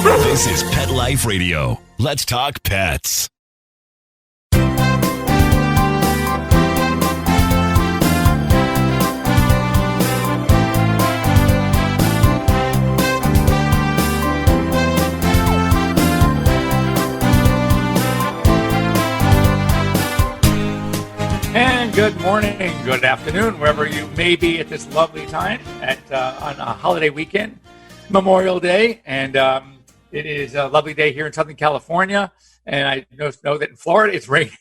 This is Pet Life Radio. Let's talk pets. And good morning, good afternoon, wherever you may be at this lovely time on a holiday weekend, Memorial Day, and it is a lovely day here in Southern California, and I know that in Florida it's raining,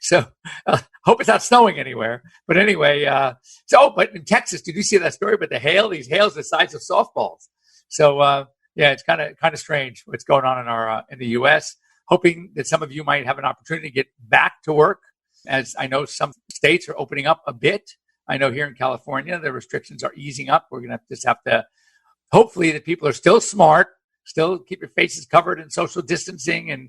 so hope it's not snowing anywhere. But anyway, but in Texas, did you see that story about the hail? These hails the size of softballs. So yeah, it's kind of strange what's going on in the U.S. Hoping that some of you might have an opportunity to get back to work, as I know some states are opening up a bit. I know here in California, the restrictions are easing up. We're going to just have to, hopefully the people are still smart, still keep your faces covered in social distancing and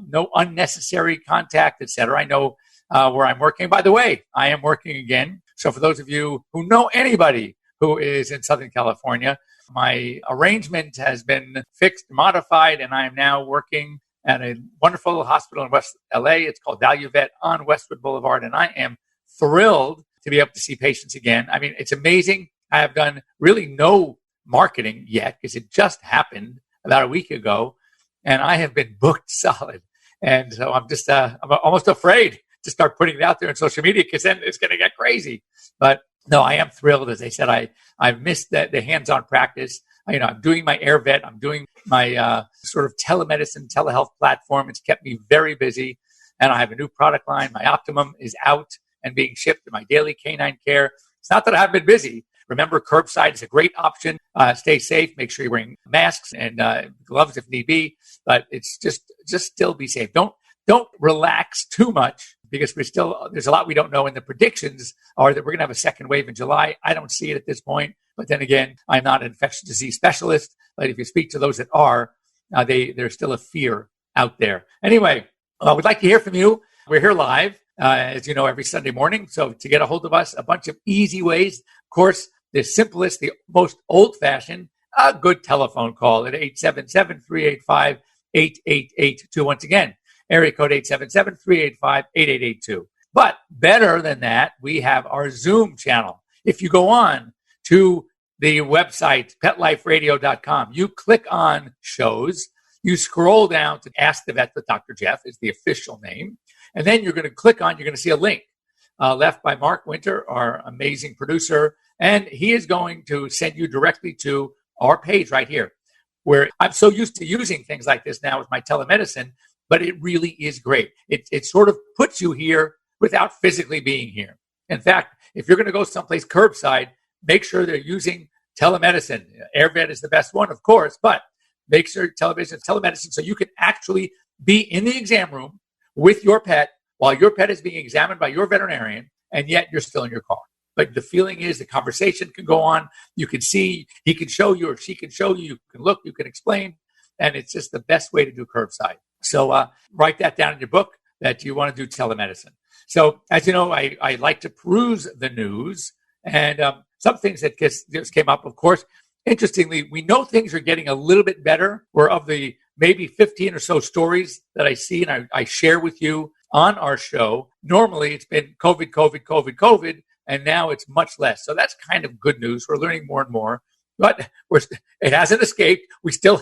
no unnecessary contact, etc. I know where I'm working. By the way, I am working again. So for those of you who know anybody who is in Southern California, my arrangement has been fixed, modified, and I am now working at a wonderful hospital in West LA. It's called Value Vet on Westwood Boulevard, and I am thrilled to be able to see patients again. I mean, it's amazing. I have done really no marketing yet because it just happened about a week ago, and I have been booked solid. And so I'm just, I'm almost afraid to start putting it out there on social media because then it's going to get crazy. But no, I am thrilled. As I said, I've missed the hands-on practice. I'm doing my AirVet. I'm doing my sort of telemedicine, telehealth platform. It's kept me very busy. And I have a new product line. My Optimum is out and being shipped to my daily canine care. It's not that I haven't been busy. Remember, curbside is a great option. Stay safe. Make sure you're wearing masks and gloves if need be. But it's just still be safe. Don't relax too much because there's a lot we don't know. And the predictions are that we're going to have a second wave in July. I don't see it at this point. But then again, I'm not an infectious disease specialist. But if you speak to those that are, there's still a fear out there. Anyway, we'd like to hear from you. We're here live, as you know, every Sunday morning. So to get a hold of us, a bunch of easy ways. Of course, the simplest, the most old-fashioned, a good telephone call at 877-385-8882. Once again, area code 877-385-8882. But better than that, we have our Zoom channel. If you go on to the website, PetLifeRadio.com, you click on shows, you scroll down to Ask the Vet with Dr. Jeff is the official name, and then you're going to see a link left by Mark Winter, our amazing producer, and he is going to send you directly to our page right here, where I'm so used to using things like this now with my telemedicine, but it really is great. It sort of puts you here without physically being here. In fact, if you're going to go someplace curbside, make sure they're using telemedicine. AirVet is the best one, of course, but make sure telemedicine so you can actually be in the exam room with your pet while your pet is being examined by your veterinarian, and yet you're still in your car. But the feeling is the conversation can go on. You can see, he can show you or she can show you, you can look, you can explain, and it's just the best way to do curbside. So write that down in your book that you want to do telemedicine. So as you know, I like to peruse the news, and some things that just came up, of course. Interestingly, we know things are getting a little bit better. We're of the maybe 15 or so stories that I see and I share with you on our show. Normally, it's been COVID, and now it's much less. So that's kind of good news. We're learning more and more, but it hasn't escaped. We still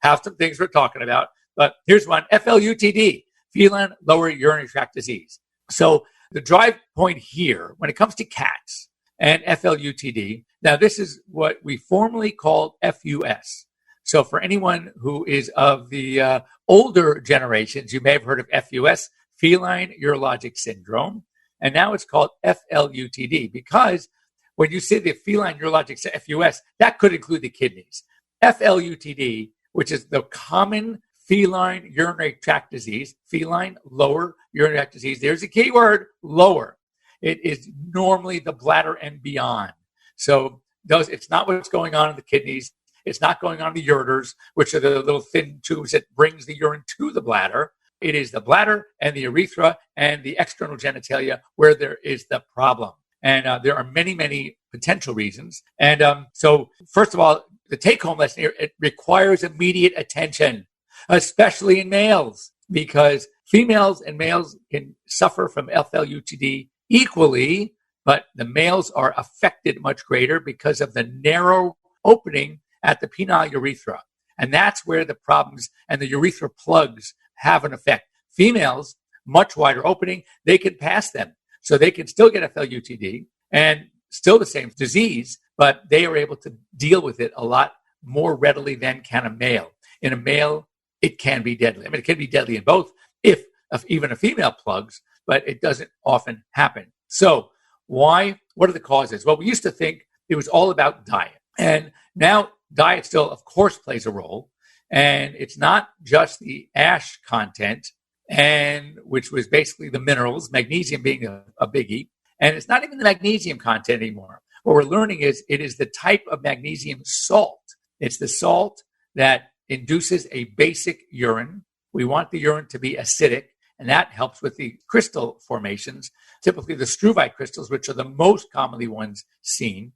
have some things we're talking about. But here's one, FLUTD, feline lower urinary tract disease. So the drive point here, when it comes to cats and FLUTD, now this is what we formerly called FUS. So for anyone who is of the older generations, you may have heard of FUS, feline urologic syndrome. And now it's called FLUTD because when you say the feline urologic FUS, that could include the kidneys. FLUTD, which is the common feline urinary tract disease, feline lower urinary tract disease. There's a key word, lower. It is normally the bladder and beyond. So it's not what's going on in the kidneys. It's not going on in the ureters, which are the little thin tubes that brings the urine to the bladder. It is the bladder and the urethra and the external genitalia where there is the problem. And there are many, many potential reasons. And so first of all, the take-home lesson here, it requires immediate attention, especially in males, because females and males can suffer from FLUTD equally, but the males are affected much greater because of the narrow opening at the penile urethra. And that's where the problems and the urethra plugs have an effect. Females, much wider opening, they can pass them. So they can still get FLUTD and still the same disease, but they are able to deal with it a lot more readily than can a male. In a male, it can be deadly. I mean, it can be deadly in both, if even a female plugs, but it doesn't often happen. So why? What are the causes? Well, we used to think it was all about diet. And now diet still, of course, plays a role. And it's not just the ash content, and which was basically the minerals, magnesium being a biggie. And it's not even the magnesium content anymore. What we're learning is it is the type of magnesium salt. It's the salt that induces a basic urine. We want the urine to be acidic, and that helps with the crystal formations, typically the struvite crystals, which are the most commonly ones seen.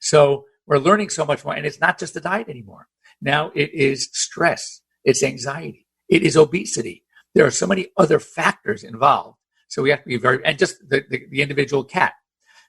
So we're learning so much more, and it's not just the diet anymore. Now it is stress, it's anxiety, it is obesity. There are so many other factors involved. So we have to be and just the individual cat.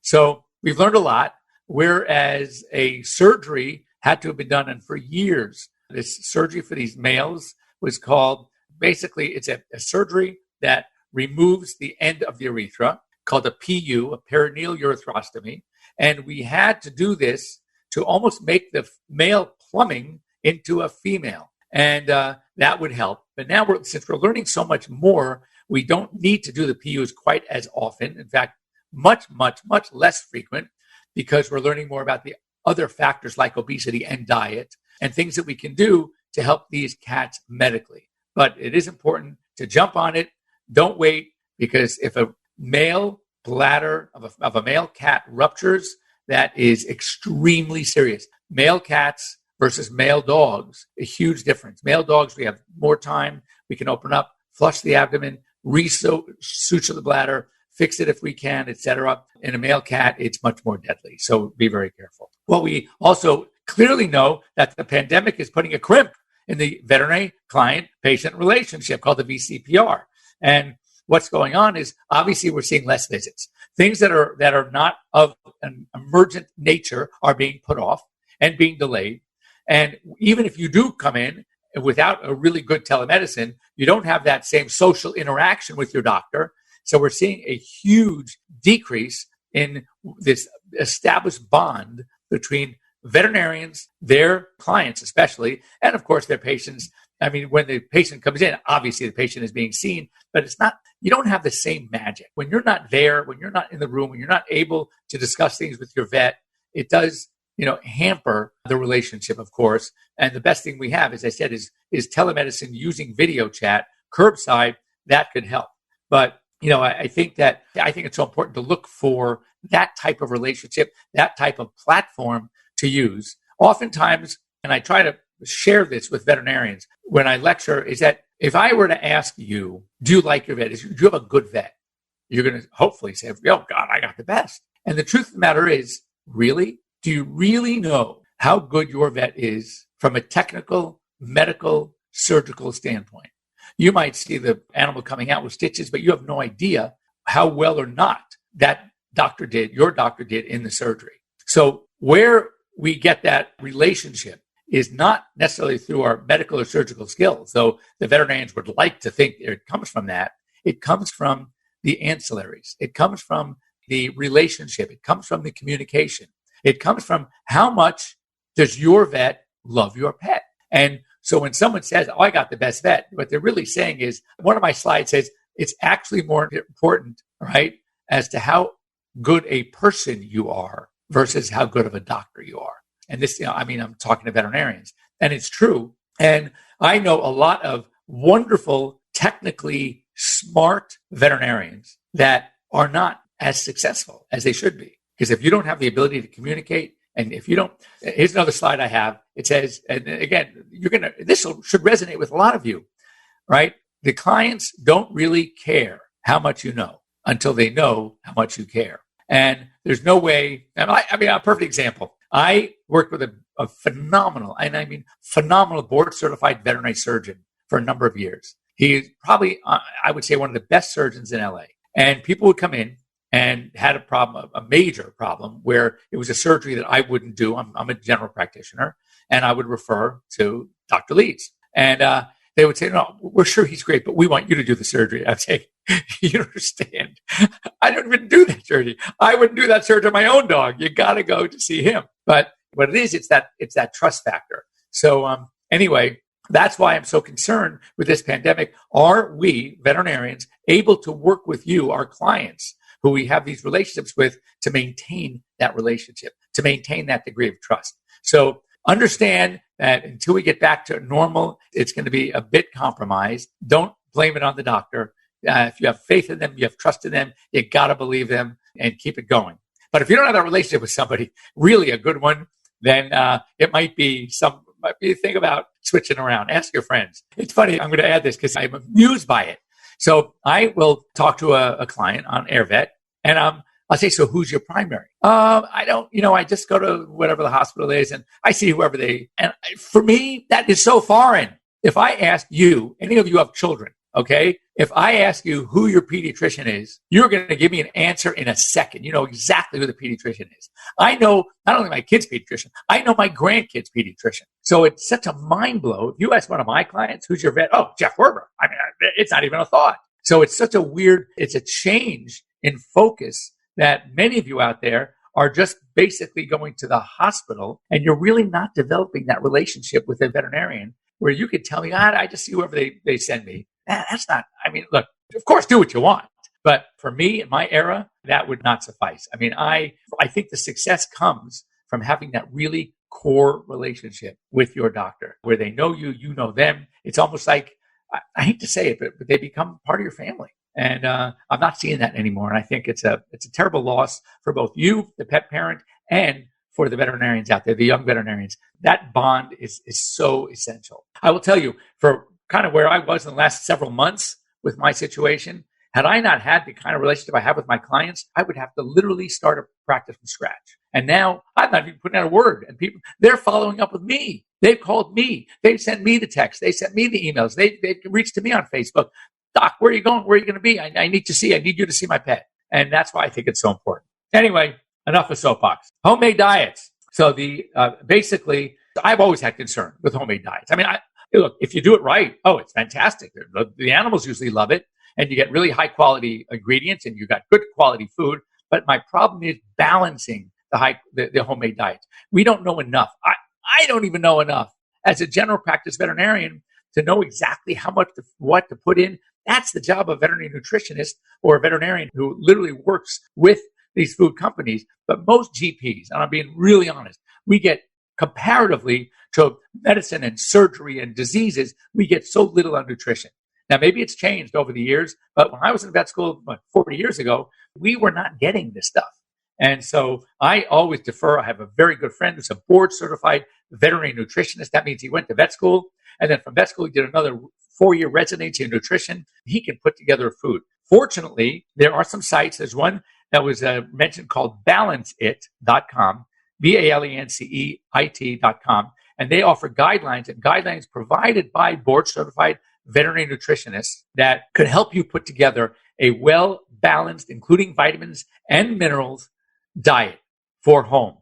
So we've learned a lot, whereas a surgery had to have been done, and for years, this surgery for these males was called, basically, it's a surgery that removes the end of the urethra, called a PU, a perineal urethrostomy. And we had to do this to almost make the male plumbing into a female. And that would help. But now, since we're learning so much more, we don't need to do the PUs quite as often. In fact, much, much, much less frequent, because we're learning more about the other factors like obesity and diet and things that we can do to help these cats medically. But it is important to jump on it. Don't wait, because if a male bladder of a male cat ruptures, that is extremely serious. Male cats versus male dogs, a huge difference. Male dogs, we have more time. We can open up, flush the abdomen, suture the bladder, fix it if we can, etc. In a male cat, it's much more deadly. So be very careful. Well, we also clearly know that the pandemic is putting a crimp in the veterinary client-patient relationship called the VCPR. And what's going on is, obviously, we're seeing less visits. Things that are not of an emergent nature are being put off and being delayed. And even if you do come in without a really good telemedicine, you don't have that same social interaction with your doctor. So we're seeing a huge decrease in this established bond between veterinarians, their clients especially, and of course their patients. I mean, when the patient comes in, obviously the patient is being seen, but it's not, you don't have the same magic. When you're not there, when you're not in the room, when you're not able to discuss things with your vet, it does, hamper the relationship, of course. And the best thing we have, as I said, is telemedicine using video chat, curbside, that could help. But, I think it's so important to look for that type of relationship, that type of platform to use. Oftentimes, and I try to share this with veterinarians when I lecture, is that if I were to ask you, do you like your vet? Do you have a good vet? You're going to hopefully say, oh God, I got the best. And the truth of the matter is, really? Do you really know how good your vet is from a technical, medical, surgical standpoint? You might see the animal coming out with stitches, but you have no idea how well or not that your doctor did in the surgery. So where we get that relationship is not necessarily through our medical or surgical skills, though the veterinarians would like to think it comes from that. It comes from the ancillaries. It comes from the relationship. It comes from the communication. It comes from how much does your vet love your pet? And so when someone says, oh, I got the best vet, what they're really saying is, one of my slides says, it's actually more important, right, as to how good a person you are versus how good of a doctor you are. And this, I'm talking to veterinarians, and it's true. And I know a lot of wonderful, technically smart veterinarians that are not as successful as they should be. Because if you don't have the ability to communicate, and if you don't, here's another slide I have. It says, and again, this should resonate with a lot of you, right? The clients don't really care how much you know until they know how much you care. And there's no way, a perfect example. I worked with a phenomenal, and I mean phenomenal board certified veterinary surgeon for a number of years. He's probably, I would say, one of the best surgeons in LA. And people would come in and had a problem, a major problem, where it was a surgery that I wouldn't do. I'm a general practitioner, and I would refer to Dr. Leeds. And they would say, no, we're sure he's great, but we want you to do the surgery. I'd say, you don't understand. I don't even do that surgery. I wouldn't do that surgery on my own dog. You got to go to see him. But what it is, it's that trust factor. So anyway, that's why I'm so concerned with this pandemic. Are we veterinarians able to work with you, our clients, who we have these relationships with, to maintain that relationship, to maintain that degree of trust? So understand that until we get back to normal, it's going to be a bit compromised. Don't blame it on the doctor. If you have faith in them, you have trust in them, you got to believe them and keep it going. But if you don't have that relationship with somebody, really a good one, then it might be a thing about switching around. Ask your friends. It's funny. I'm going to add this because I'm amused by it. So I will talk to a client on AirVet, and I'll say, so who's your primary? I don't, I just go to whatever the hospital is and I see whoever and for me, that is so foreign. If I ask you, any of you have children, okay? If I ask you who your pediatrician is, you're going to give me an answer in a second. You know exactly who the pediatrician is. I know not only my kid's pediatrician, I know my grandkid's pediatrician. So it's such a mind blow. If you ask one of my clients, who's your vet? Oh, Jeff Werber. I mean, it's not even a thought. So it's such it's a change in focus that many of you out there are just basically going to the hospital, and you're really not developing that relationship with a veterinarian where you could tell me, I just see whoever they send me. That's not, look, of course, do what you want. But for me, in my era, that would not suffice. I mean, I think the success comes from having that really core relationship with your doctor where they know you, you know them. It's almost like, I hate to say it, but they become part of your family. And I'm not seeing that anymore. And I think it's a terrible loss for both you, the pet parent, and for the veterinarians out there, the young veterinarians. That bond is so essential. I will tell you, for kind of where I was in the last several months with my situation, had I not had the kind of relationship I have with my clients, I would have to literally start a practice from scratch. And now I'm not even putting out a word. And they're following up with me. They've called me. They've sent me the text. They sent me the emails. They reached to me on Facebook. Doc, where are you going? Where are you going to be? I need you to see my pet. And that's why I think it's so important. Anyway, enough of soapbox. Homemade diets. So basically, I've always had concern with homemade diets. I mean, look, if you do it right, it's fantastic. The animals usually love it, and you get really high quality ingredients, and you got good quality food. But my problem is balancing the homemade diets. We don't know enough. I don't even know enough as a general practice veterinarian to know exactly how much what to put in. That's the job of a veterinary nutritionist or a veterinarian who literally works with these food companies. But most GPs, and I'm being really honest, we get comparatively to medicine and surgery and diseases, we get so little on nutrition. Now, maybe it's changed over the years, but when I was in vet school 40 years ago, we were not getting this stuff. And so I always defer. I have a very good friend who's a board certified veterinary nutritionist. That means he went to vet school, and then from vet school, he did another 4-year residency in nutrition. He can put together food. Fortunately, there are some sites. There's one that was mentioned called balanceit.com, BALENCEIT.com, and they offer guidelines provided by board certified veterinary nutritionists that could help you put together a well-balanced, including vitamins and minerals, diet for home.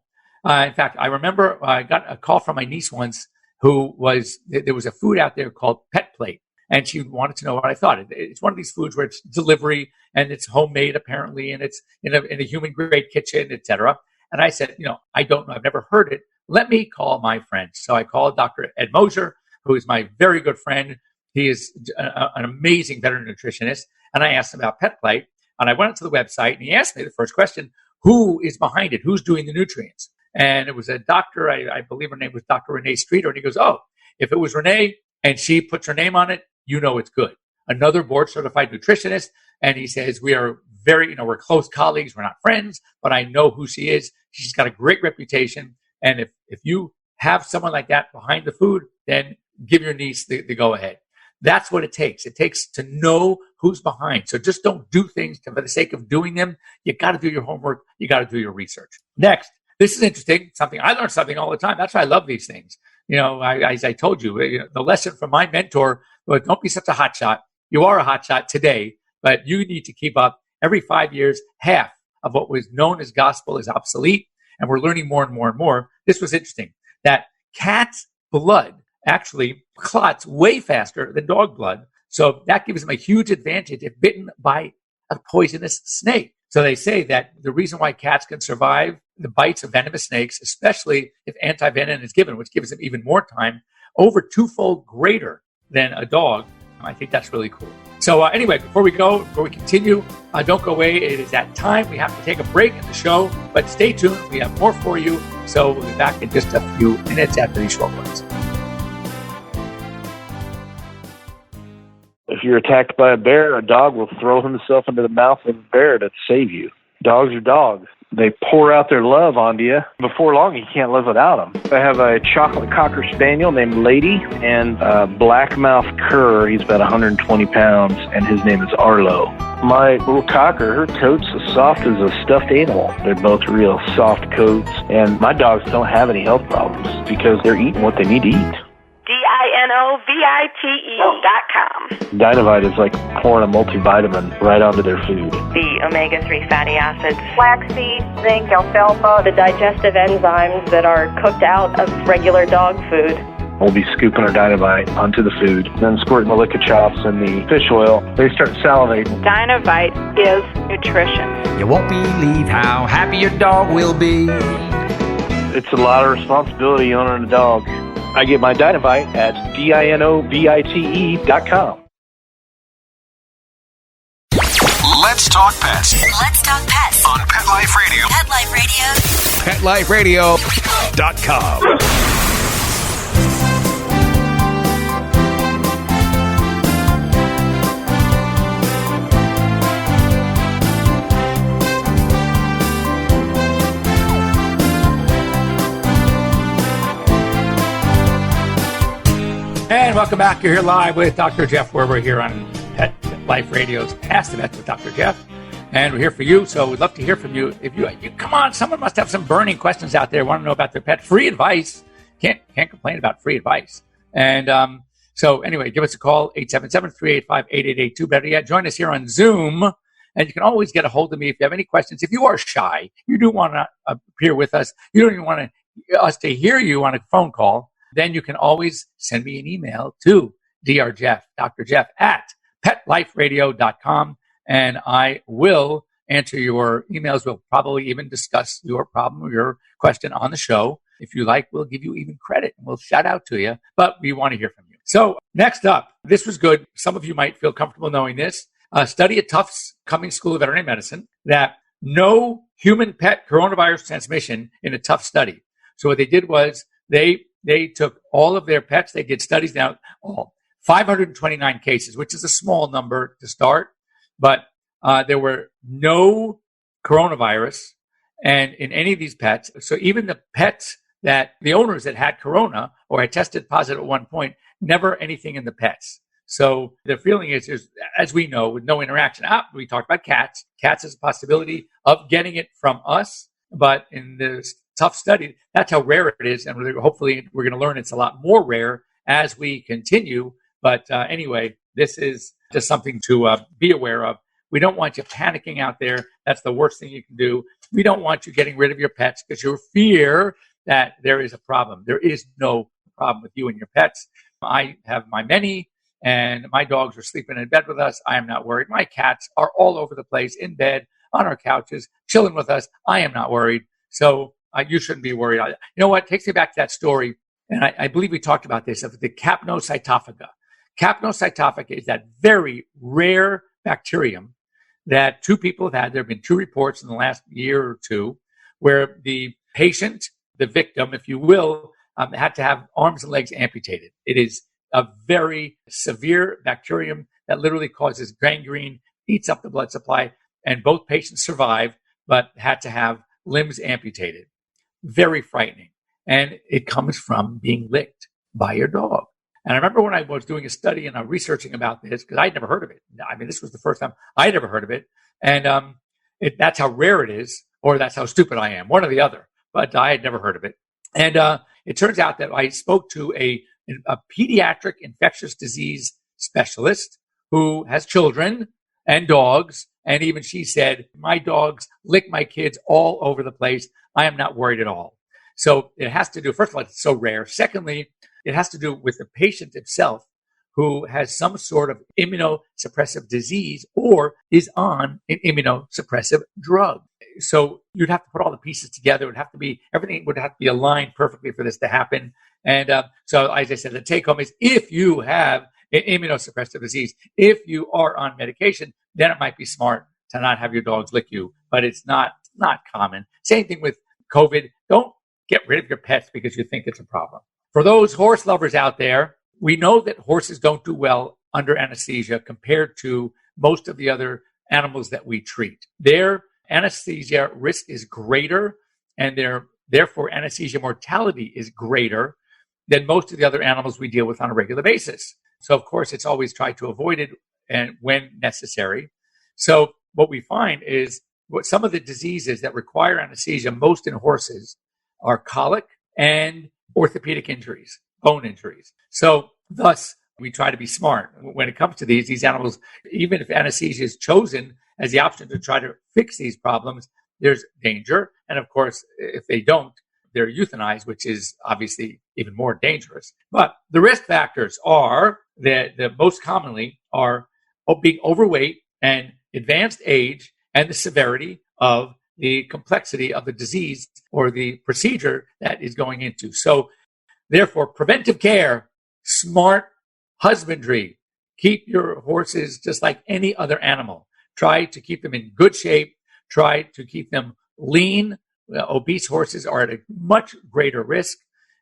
In fact, I remember I got a call from my niece once there was a food out there called Pet Plate, and she wanted to know what I thought. It's one of these foods where it's delivery and it's homemade apparently, and it's in a human grade kitchen, etc. And I said, I don't know. I've never heard it. Let me call my friend. So I called Dr. Ed Mosier, who is my very good friend. He is an amazing veterinary nutritionist. And I asked him about Pet Plate, and I went onto the website, and he asked me the first question, who is behind it? Who's doing the nutrients? And it was a doctor, I believe her name was Dr. Renee Streeter. And he goes, if it was Renee and she puts her name on it, it's good. Another board certified nutritionist. And he says, we are we're close colleagues. We're not friends, but I know who she is. She's got a great reputation. And if you have someone like that behind the food, then give your niece the go ahead. That's what it takes. It takes to know who's behind. So just don't do things for the sake of doing them. You got to do your homework. You got to do your research. Next, this is interesting. I learn something all the time. That's why I love these things. As I told you, the lesson from my mentor was don't be such a hotshot. You are a hotshot today, but you need to keep up. Every 5 years, half of what was known as gospel is obsolete, and we're learning more and more and more. This was interesting, that cat's blood actually clots way faster than dog blood. So that gives them a huge advantage if bitten by a poisonous snake. So they say that the reason why cats can survive the bites of venomous snakes, especially if antivenom is given, which gives them even more time, over twofold greater than a dog. I think that's really cool. So anyway, before we continue, don't go away. It is that time. We have to take a break in the show, but stay tuned. We have more for you. So we'll be back in just a few minutes after these short ones. If you're attacked by a bear, a dog will throw himself into the mouth of the bear to save you. Dogs are dogs. They pour out their love onto you. Before long, you can't live without them. I have a chocolate cocker spaniel named Lady and a blackmouth cur. He's about 120 pounds, and his name is Arlo. My little cocker, her coat's as soft as a stuffed animal. They're both real soft coats, and my dogs don't have any health problems because they're eating what they need to eat. DINOVITE.com. Dynamite is like pouring a multivitamin right onto their food. The omega-3 fatty acids. Flaxseed, zinc, alfalfa, the digestive enzymes that are cooked out of regular dog food. We'll be scooping our Dynamite onto the food, then squirting the liquor chops and the fish oil. They start salivating. Dynamite is nutrition. You won't believe how happy your dog will be. It's a lot of responsibility owning a dog. I get my Dynamite at DINOVITE.com. Let's talk pets. Let's talk pets On Pet Life Radio. Pet Life Radio. PetLifeRadio.com. And welcome back. You're here live with Dr. Jeff Werber here on Pet Life Radio's Ask the Vets with Dr. Jeff. And we're here for you, so we'd love to hear from you. If you come on, someone must have some burning questions out there, want to know about their pet. Free advice. Can't complain about free advice. And so anyway, give us a call, 877-385-8882. Better yet, join us here on Zoom. And you can always get a hold of me if you have any questions. If you are shy, you do want to appear with us, you don't even want us to hear you on a phone call, then you can always send me an email to Dr. Jeff at PetLifeRadio.com, and I will answer your emails. We'll probably even discuss your problem or your question on the show. If you like, we'll give you even credit and we'll shout out to you, but we want to hear from you. So next up, this was good. Some of you might feel comfortable knowing this. A study at Tufts Cummings School of Veterinary Medicine that no human-pet coronavirus transmission in a Tufts study. So what they did was they took all of their pets. They did studies now, 529 cases, which is a small number to start, but there were no coronavirus and in any of these pets. So even the pets that the owners that had corona or had tested positive at one point, never anything in the pets. So the feeling is as we know, with no interaction. We talked about cats. Cats is a possibility of getting it from us, but in this tough study, that's how rare it is. And hopefully we're going to learn it's a lot more rare as we continue. But anyway, this is just something to be aware of. We don't want you panicking out there. That's the worst thing you can do. We don't want you getting rid of your pets because you fear that there is a problem. There is no problem with you and your pets. I have my many, and my dogs are sleeping in bed with us. I am not worried. My cats are all over the place, in bed, on our couches, chilling with us. I am not worried. So you shouldn't be worried. You know what? Takes me back to that story, and I believe we talked about this, of the Capnocytophaga. Capnocytophaga is that very rare bacterium that two people have had. There have been two reports in the last year or two where the patient, the victim, if you will, had to have arms and legs amputated. It is a very severe bacterium that literally causes gangrene, eats up the blood supply, and both patients survived, but had to have limbs amputated. Very frightening. And it comes from being licked by your dog. And I remember when I was doing a study and researching about this, because I'd never heard of it. I mean, this was the first time I'd ever heard of it. And that's how rare it is, or that's how stupid I am, one or the other. but I had never heard of it. And it turns out that I spoke to a pediatric infectious disease specialist who has children and dogs. And even she said, my dogs lick my kids all over the place. I am not worried at all. So it has to do, first of all, it's so rare. Secondly, it has to do with the patient itself who has some sort of immunosuppressive disease or is on an immunosuppressive drug. So you'd have to put all the pieces together. Everything would have to be aligned perfectly for this to happen. And so, as I said, the take home is if you have an immunosuppressive disease, if you are on medication, then it might be smart to not have your dogs lick you, but it's not common. Same thing with COVID. Don't get rid of your pets because you think it's a problem. For those horse lovers out there, we know that horses don't do well under anesthesia compared to most of the other animals that we treat. Their anesthesia risk is greater, and therefore anesthesia mortality is greater than most of the other animals we deal with on a regular basis. So, of course, it's always tried to avoid it and when necessary. So what we find is what some of the diseases that require anesthesia most in horses are colic and orthopedic injuries, bone injuries. So thus, we try to be smart when it comes to these animals. Even if anesthesia is chosen as the option to try to fix these problems, there's danger. And of course, if they don't, they're euthanized, which is obviously even more dangerous. But the risk factors are that the most commonly are being overweight and advanced age and the severity of the complexity of the disease or the procedure that is going into. So therefore, preventive care, smart husbandry, keep your horses just like any other animal. Try to keep them in good shape. Try to keep them lean. Obese horses are at a much greater risk.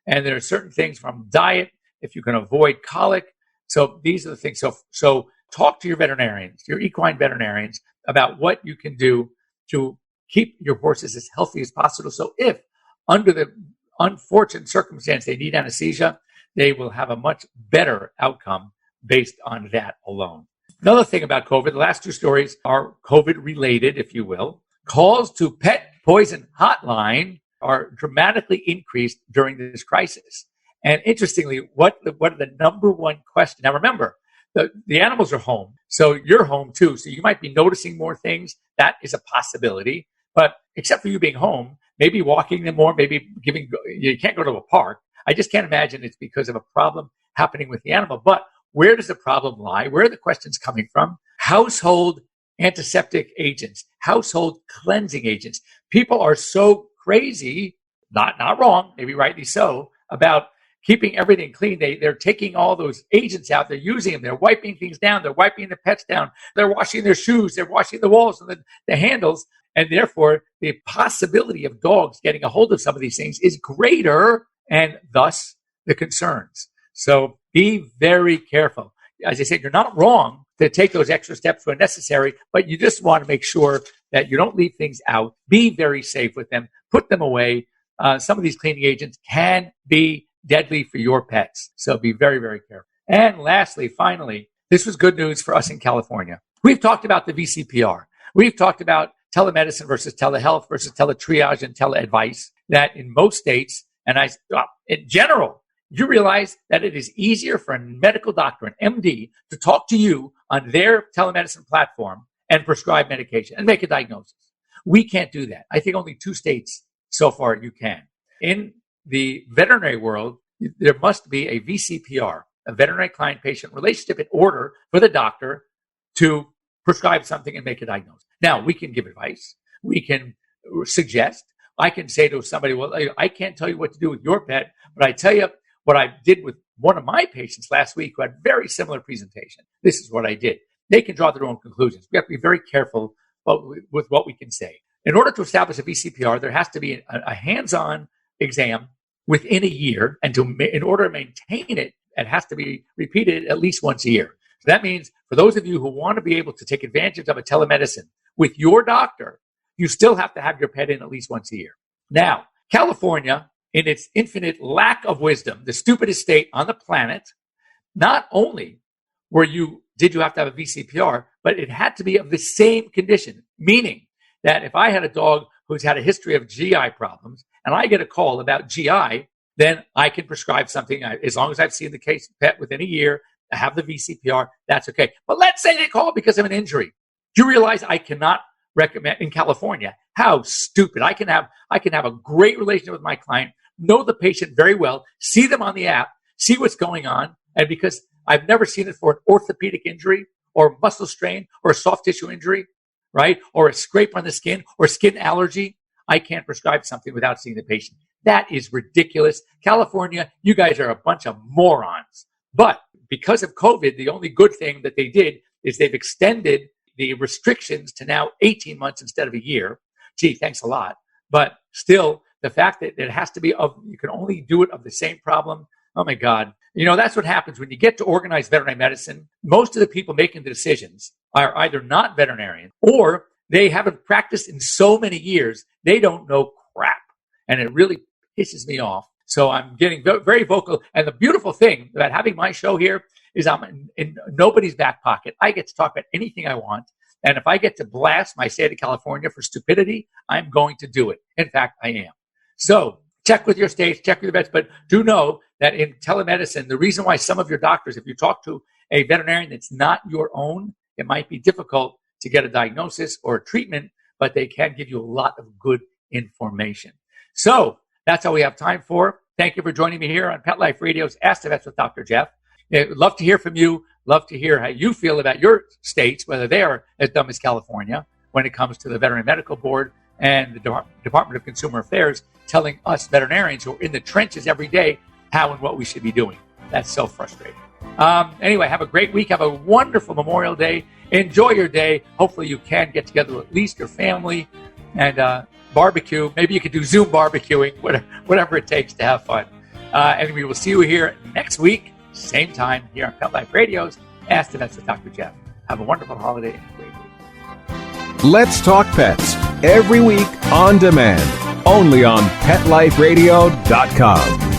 And there are certain things from diet, if you can avoid colic. So these are the things. So talk to your veterinarians, your equine veterinarians, about what you can do to keep your horses as healthy as possible. So if under the unfortunate circumstance they need anesthesia, they will have a much better outcome based on that alone. Another thing about COVID, the last two stories are COVID related, if you will. Calls to pet poison hotline are dramatically increased during this crisis. And interestingly, what the number one question? Now remember, the animals are home, so you're home too. So you might be noticing more things. That is a possibility. But except for you being home, maybe walking them more, maybe you can't go to a park. I just can't imagine it's because of a problem happening with the animal. But where does the problem lie? Where are the questions coming from? Household antiseptic agents, household cleansing agents. People are so crazy, not wrong, maybe rightly so, about keeping everything clean. They're taking all those agents out. They're using them. They're wiping things down. They're wiping the pets down. They're washing their shoes. They're washing the walls and the handles. And therefore, the possibility of dogs getting a hold of some of these things is greater, and thus the concerns. So be very careful. As I said, you're not wrong to take those extra steps when necessary, but you just want to make sure that you don't leave things out. Be very safe with them. Put them away. Some of these cleaning agents can be deadly for your pets. So be very, very careful. And lastly, finally, this was good news for us in California. We've talked about the VCPR. We've talked about telemedicine versus telehealth versus teletriage and teleadvice, that in most states, and in general, you realize that it is easier for a medical doctor, an MD, to talk to you on their telemedicine platform and prescribe medication and make a diagnosis. We can't do that. I think only 2 states so far you can. In the veterinary world, there must be a VCPR, a veterinary client-patient relationship, in order for the doctor to prescribe something and make a diagnosis. Now, we can give advice. We can suggest. I can say to somebody, well, I can't tell you what to do with your pet, but I tell you what I did with one of my patients last week who had very similar presentation. This is what I did. They can draw their own conclusions. We have to be very careful with what we can say. In order to establish a VCPR, there has to be a hands-on exam within a year. And in order to maintain it, it has to be repeated at least once a year. So that means for those of you who want to be able to take advantage of a telemedicine with your doctor, you still have to have your pet in at least once a year. Now, California, in its infinite lack of wisdom, the stupidest state on the planet, not only did you have to have a VCPR, but it had to be of the same condition, meaning that if I had a dog who's had a history of GI problems and I get a call about GI, then I can prescribe something. As long as I've seen the case pet within a year, I have the VCPR, that's okay. But let's say they call because of an injury. Do you realize I cannot recommend in California? How stupid. I can have a great relationship with my client, know the patient very well, see them on the app, see what's going on. And because I've never seen it for an orthopedic injury or muscle strain or a soft tissue injury, right? Or a scrape on the skin or skin allergy, I can't prescribe something without seeing the patient. That is ridiculous. California, you guys are a bunch of morons. But because of COVID, the only good thing that they did is they've extended the restrictions to now 18 months instead of a year. Gee, thanks a lot. But still, the fact that it has to be you can only do it of the same problem. Oh my God. That's what happens when you get to organized veterinary medicine. Most of the people making the decisions are either not veterinarian or they haven't practiced in so many years, they don't know crap. And it really pisses me off. So I'm getting very vocal. And the beautiful thing about having my show here is I'm in nobody's back pocket. I get to talk about anything I want. And if I get to blast my state of California for stupidity, I'm going to do it. In fact, I am. So check with your states, check with your vets, but do know that in telemedicine, the reason why some of your doctors, if you talk to a veterinarian that's not your own, it might be difficult to get a diagnosis or a treatment, but they can give you a lot of good information. So that's all we have time for. Thank you for joining me here on Pet Life Radio's Ask the Vets with Dr. Jeff. I'd love to hear from you. Love to hear how you feel about your states, whether they are as dumb as California when it comes to the Veterinary Medical Board and the Department of Consumer Affairs telling us veterinarians who are in the trenches every day how and what we should be doing. That's so frustrating. Anyway, have a great week. Have a wonderful Memorial Day. Enjoy your day. Hopefully you can get together with at least your family and barbecue. Maybe you could do Zoom barbecuing, whatever it takes to have fun. And we will see you here next week, same time here on Pet Life Radio's Ask the Vets with Dr. Jeff. Have a wonderful holiday and a great week. Let's Talk Pets, every week on demand, only on PetLifeRadio.com.